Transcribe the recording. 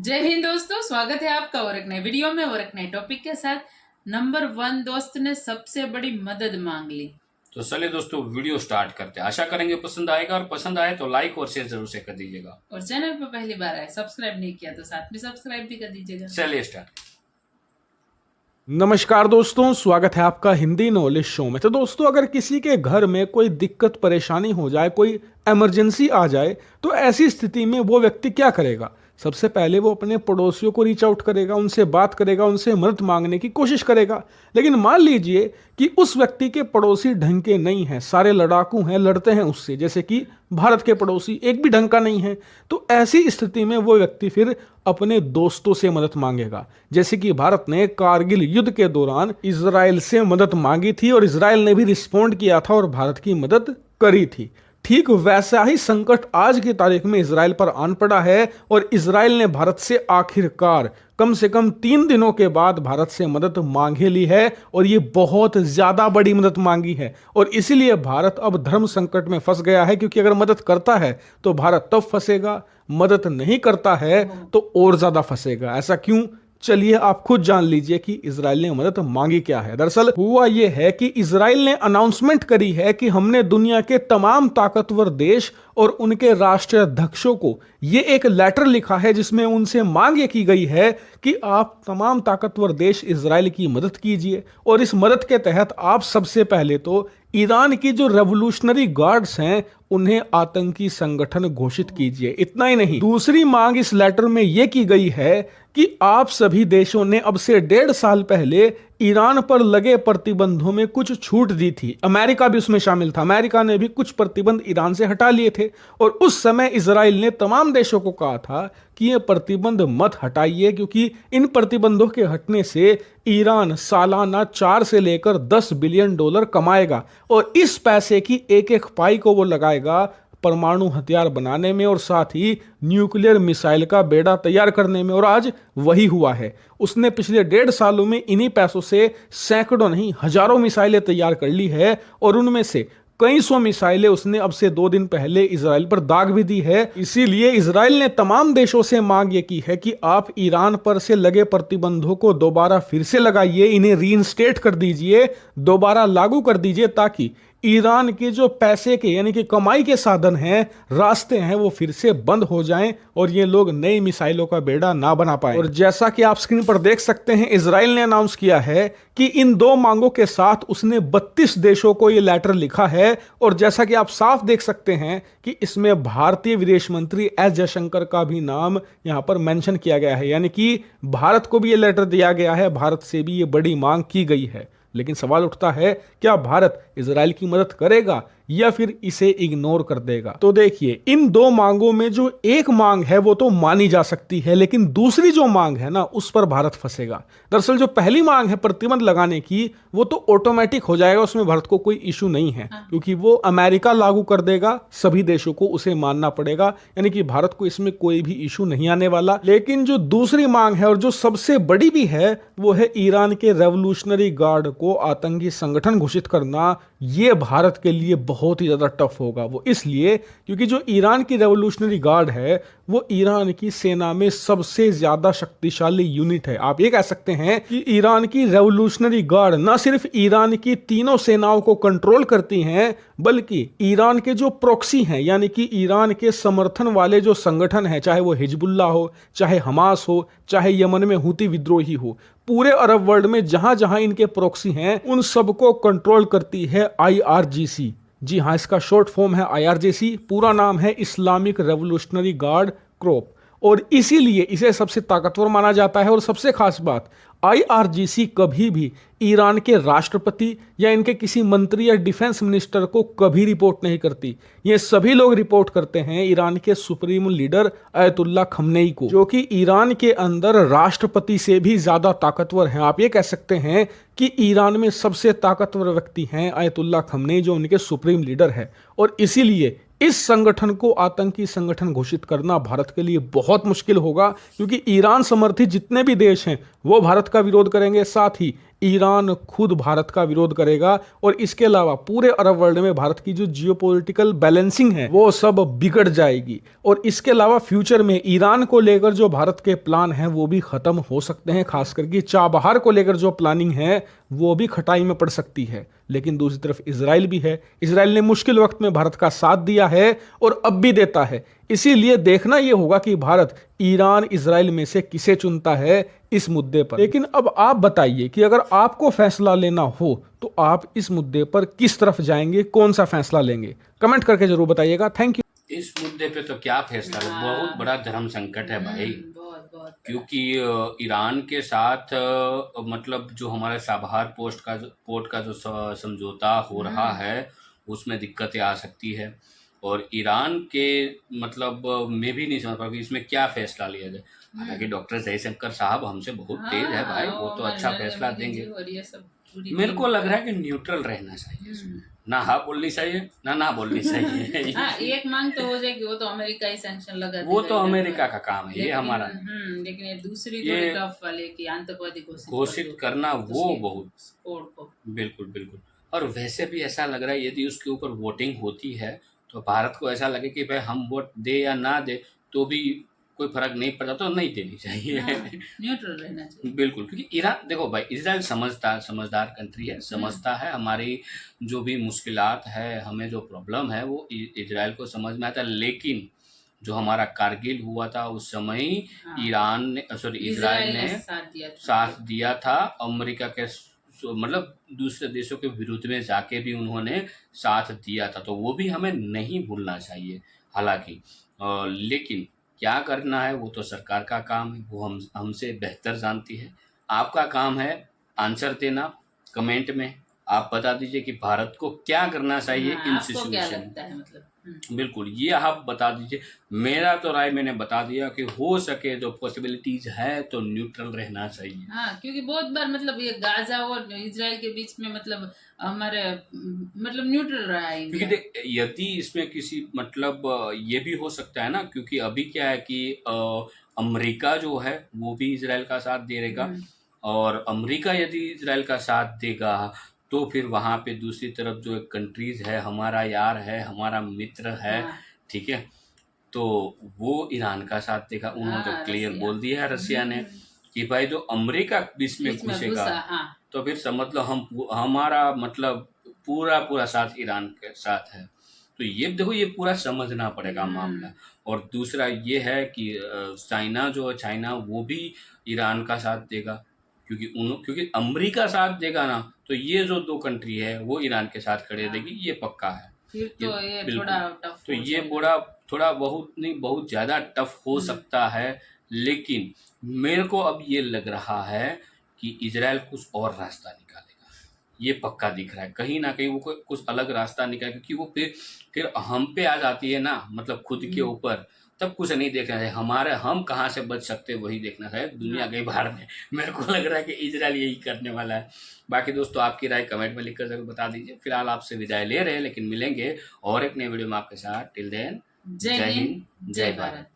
जय हिंद दोस्तों, स्वागत है आपका और एक नए वीडियो में और एक नए टॉपिक के साथ। नंबर 1 दोस्त ने सबसे बड़ी मदद मांग ली। तो चलिए दोस्तों वीडियो स्टार्ट करते हैं। आशा करेंगे पसंद आएगा और पसंद आए तो लाइक और शेयर जरूर से कर दीजिएगा। और चैनल पर पहली बार आए, सब्सक्राइब नहीं किया तो साथ में सब्सक्राइब भी कर दीजिएगा। चलिए स्टार्ट। नमस्कार दोस्तों, स्वागत है आपका हिंदी नॉलेज शो में। तो दोस्तों, अगर किसी के घर में कोई दिक्कत परेशानी हो जाए, कोई इमरजेंसी आ जाए, तो ऐसी स्थिति में वो व्यक्ति क्या करेगा? सबसे पहले वो अपने पड़ोसियों को रीच आउट करेगा, उनसे बात करेगा, उनसे मदद मांगने की कोशिश करेगा। लेकिन मान लीजिए कि उस व्यक्ति के पड़ोसी ढंग के नहीं हैं, सारे लड़ाकू हैं, लड़ते हैं उससे, जैसे कि भारत के पड़ोसी एक भी ढंग का नहीं है। तो ऐसी स्थिति में वो व्यक्ति फिर अपने दोस्तों से मदद मांगेगा। जैसे कि भारत ने कारगिल युद्ध के दौरान इजराइल से मदद मांगी थी और इजराइल ने भी रिस्पॉन्ड किया था और भारत की मदद करी थी। ठीक वैसा ही संकट आज की तारीख में इजराइल पर आन पड़ा है और इजराइल ने भारत से आखिरकार कम से कम 3 दिनों के बाद भारत से मदद मांगे ली है और ये बहुत ज्यादा बड़ी मदद मांगी है। और इसीलिए भारत अब धर्म संकट में फंस गया है, क्योंकि अगर मदद करता है तो भारत तब फंसेगा, मदद नहीं करता है तो और ज्यादा फंसेगा। ऐसा क्यों? चलिए आप खुद जान लीजिए कि इजराइल ने मदद मांगी क्या है। दरअसल हुआ यह है कि इजराइल ने अनाउंसमेंट करी है कि हमने दुनिया के तमाम ताकतवर देश और उनके राष्ट्राध्यक्षों को ये एक लेटर लिखा है जिसमें उनसे मांग ये की गई है कि आप तमाम ताकतवर देश इजराइल की मदद कीजिए। और इस मदद के तहत आप सबसे पहले तो ईरान की जो रेवोल्यूशनरी गार्ड्स हैं उन्हें आतंकी संगठन घोषित कीजिए। इतना ही नहीं, दूसरी मांग इस लेटर में यह की गई है कि आप सभी देशों ने अब से 1.5 साल पहले ईरान पर लगे प्रतिबंधों में कुछ छूट दी थी। अमेरिका भी उसमें शामिल था। अमेरिका ने भी कुछ प्रतिबंध ईरान से हटा लिए थे और उस समय इजराइल ने तमाम देशों को कहा था कि ये प्रतिबंध मत हटाइए, क्योंकि इन प्रतिबंधों के हटने से ईरान सालाना 4 से लेकर 10 बिलियन डॉलर कमाएगा और इस पैसे की एक एक पाई को वो लगाएगा परमाणु हथियार बनाने में और साथ ही न्यूक्लियर मिसाइल का बेड़ा तैयार करने में। और आज वही हुआ है। उसने पिछले 1.5 सालों में इन्हीं पैसों से सैकड़ों नहीं हजारों मिसाइलें तैयार कर ली है और उनमें से कई सौ मिसाइलें उसने अब से 2 दिन पहले इजराइल पर दाग भी दी है। इसीलिए इजराइल ने तमाम देशों से मांग ये की है कि आप ईरान पर से लगे प्रतिबंधों को दोबारा फिर से लगाइए, इन्हें रीइंस्टेट कर दीजिए, दोबारा लागू कर दीजिए, ताकि ईरान के जो पैसे के यानी कि कमाई के साधन हैं, रास्ते हैं, वो फिर से बंद हो जाएं और ये लोग नई मिसाइलों का बेड़ा ना बना पाए। और जैसा कि आप स्क्रीन पर देख सकते हैं, इजराइल ने अनाउंस किया है कि इन 2 मांगों के साथ उसने 32 देशों को ये लेटर लिखा है। और जैसा कि आप साफ देख सकते हैं कि इसमें भारतीय विदेश मंत्री एस जयशंकर का भी नाम यहां पर मेंशन किया गया है, यानी कि भारत को भी ये लेटर दिया गया है, भारत से भी ये बड़ी मांग की गई है। लेकिन सवाल उठता है, क्या भारत इजराइल की मदद करेगा या फिर इसे इग्नोर कर देगा? तो देखिए, इन 2 मांगों में जो एक मांग है वो तो मानी जा सकती है, लेकिन दूसरी जो मांग है ना, उस पर भारत फंसेगा। दरअसल जो पहली मांग है प्रतिबंध लगाने की, वो तो ऑटोमेटिक हो जाएगा, उसमें भारत को कोई इशू नहीं है, क्योंकि वो अमेरिका लागू कर देगा, सभी देशों को उसे मानना पड़ेगा, यानी कि भारत को इसमें कोई भी इशू नहीं आने वाला। लेकिन जो दूसरी मांग है और जो सबसे बड़ी भी है, वो है ईरान के रेवोल्यूशनरी गार्ड को आतंकी संगठन घोषित करना। ये भारत के लिए बहुत ही ज्यादा टफ होगा। वो इसलिए क्योंकि जो ईरान की रेवोल्यूशनरी गार्ड है वो ईरान की सेना में सबसे ज्यादा शक्तिशाली यूनिट है। आप ये कह सकते हैं कि ईरान की रेवोल्यूशनरी गार्ड न सिर्फ ईरान की तीनों सेनाओं को कंट्रोल करती हैं, बल्कि ईरान के जो प्रॉक्सी हैं, यानी कि ईरान के समर्थन वाले जो संगठन हैं, चाहे वो हिजबुल्लाह हो, चाहे हमास हो, चाहे यमन में हूती विद्रोही हो, पूरे अरब वर्ल्ड में जहां जहां इनके प्रॉक्सी हैं, उन सबको कंट्रोल करती है IRGC। जी हाँ, इसका शॉर्ट फॉर्म है IRGC, पूरा नाम है इस्लामिक रेवोल्यूशनरी गार्ड कॉर्प्स। और इसीलिए इसे सबसे ताकतवर माना जाता है। और सबसे खास बात, IRGC कभी भी ईरान के राष्ट्रपति या इनके किसी मंत्री या डिफेंस मिनिस्टर को कभी रिपोर्ट नहीं करती। ये सभी लोग रिपोर्ट करते हैं ईरान के सुप्रीम लीडर अयतुल्ला खमनेई को, जो कि ईरान के अंदर राष्ट्रपति से भी ज्यादा ताकतवर हैं। आप ये कह सकते हैं कि ईरान में सबसे ताकतवर व्यक्ति हैं अयतुल्ला खमनेई, जो उनके सुप्रीम लीडर है। और इसीलिए इस संगठन को आतंकी संगठन घोषित करना भारत के लिए बहुत मुश्किल होगा, क्योंकि ईरान समर्थित जितने भी देश हैं वो भारत का विरोध करेंगे, साथ ही ईरान खुद भारत का विरोध करेगा और इसके अलावा पूरे अरब वर्ल्ड में भारत की जो जियोपॉलिटिकल बैलेंसिंग है वो सब बिगड़ जाएगी। और इसके अलावा फ्यूचर में ईरान को लेकर जो भारत के प्लान हैं वो भी खत्म हो सकते हैं, खासकर कि चाबहार को लेकर जो प्लानिंग है वो भी खटाई में पड़ सकती है। लेकिन दूसरी तरफ इजराइल भी है। इजराइल ने मुश्किल वक्त में भारत का साथ दिया है और अब भी देता है। इसीलिए देखना यह होगा कि भारत ईरान इजराइल में से किसे चुनता है इस मुद्दे पर। लेकिन अब आप बताइए कि अगर आपको फैसला लेना हो तो आप इस मुद्दे पर किस तरफ जाएंगे, कौन सा फैसला लेंगे? कमेंट करके जरूर बताइएगा। Thank you. इस मुद्दे पे तो क्या फैसला है, बहुत बड़ा धर्म संकट है भाई। बहुत क्योंकि ईरान के साथ मतलब जो हमारे चाबहार पोर्ट का जो समझौता हो रहा है उसमें दिक्कतें आ सकती है। और ईरान के मतलब मैं भी नहीं समझ पा कि इसमें क्या फैसला लिया जाए। हालांकि डॉक्टर जयशंकर साहब हमसे बहुत तेज है भाई, वो तो अच्छा फैसला देंगे। मेरे को लग रहा है कि न्यूट्रल रहना चाहिए इसमें, ना हाँ बोलनी चाहिए ना बोलनी चाहिए। हाँ, एक मांग तो हो जाएगी, वो तो अमेरिका ही सैंक्शन लगा देगा, वो तो अमेरिका का काम है, ये हमारा लेकिन ये दूसरी ये टफ वाले की आतंकवादी घोषित करना वो बहुत कोर्ट को। बिल्कुल बिल्कुल। और वैसे भी ऐसा लग रहा है यदि उसके ऊपर वोटिंग होती है तो भारत को ऐसा लगे कि भाई हम वोट दे या ना दे तो भी कोई फर्क नहीं पड़ता, तो नहीं देनी चाहिए। न्यूट्रल रहना चाहिए बिल्कुल। क्योंकि ईरान देखो भाई, इजराइल समझदार कंट्री है, समझता है हमारी जो भी मुश्किलात है, हमें जो प्रॉब्लम है वो इजराइल को समझ में आता है। लेकिन जो हमारा कारगिल हुआ था उस समय ईरान ने इजराइल ने साथ दिया था अमेरिका के मतलब दूसरे देशों के विरुद्ध में जाके भी उन्होंने साथ दिया था, तो वो भी हमें नहीं भूलना चाहिए। हालांकि लेकिन क्या करना है वो तो सरकार का काम है, वो हमसे बेहतर जानती है। आपका काम है आंसर देना, कमेंट में आप बता दीजिए कि भारत को क्या करना चाहिए इन सिचुएशन में। मतलब बिल्कुल, ये आप बता दीजिए। मेरा तो राय मैंने बता दिया कि हो सके जो पॉसिबिलिटीज है तो न्यूट्रल रहना चाहिए। हाँ, क्योंकि बहुत बार मतलब ये गाजा और इजराइल के बीच में मतलब हमारे मतलब न्यूट्रल रहा है इंडिया। क्योंकि यदि इसमें किसी मतलब ये भी हो सकता है ना, क्योंकि अभी क्या है कि अमेरिका जो है वो भी इजराइल का साथ देगा, और अमेरिका यदि इजराइल का साथ देगा तो फिर वहाँ पे दूसरी तरफ जो एक कंट्रीज है, हमारा यार है, हमारा मित्र है, ठीक है, तो वो ईरान का साथ देगा। उन्होंने तो क्लियर बोल दिया है रसिया ने कि भाई जो अमेरिका बीच में घुसेगा तो फिर समझ लो हमारा मतलब पूरा साथ ईरान के साथ है। तो ये देखो, ये पूरा समझना पड़ेगा मामला। और दूसरा ये है कि चाइना वो भी ईरान का साथ देगा, क्योंकि अमेरिका साथ देगा ना तो ये जो दो कंट्री है वो ईरान के साथ खड़े रहेगी, ये पक्का है। फिर तो ये थोड़ा टफ, तो ये थोड़ा बहुत नहीं बहुत ज़्यादा टफ हो सकता है। लेकिन मेरे को अब ये लग रहा है कि इजराइल कुछ और रास्ता निकालेगा, ये पक्का दिख रहा है। कहीं ना कहीं वो कुछ अलग रास्ता निकालेगा, क्योंकि वो फिर हम पे आ जाती है ना, मतलब खुद के ऊपर, तब कुछ नहीं देखना है। हम कहाँ से बच सकते वही देखना है, दुनिया गई बाहर में। मेरे को लग रहा है कि इजराइल यही करने वाला है। बाकी दोस्तों आपकी राय कमेंट में लिखकर जरूर बता दीजिए। फिलहाल आपसे विदाई ले रहे हैं, लेकिन मिलेंगे और एक नए वीडियो में आपके साथ। टिल देन, जय हिंद, जय भारत।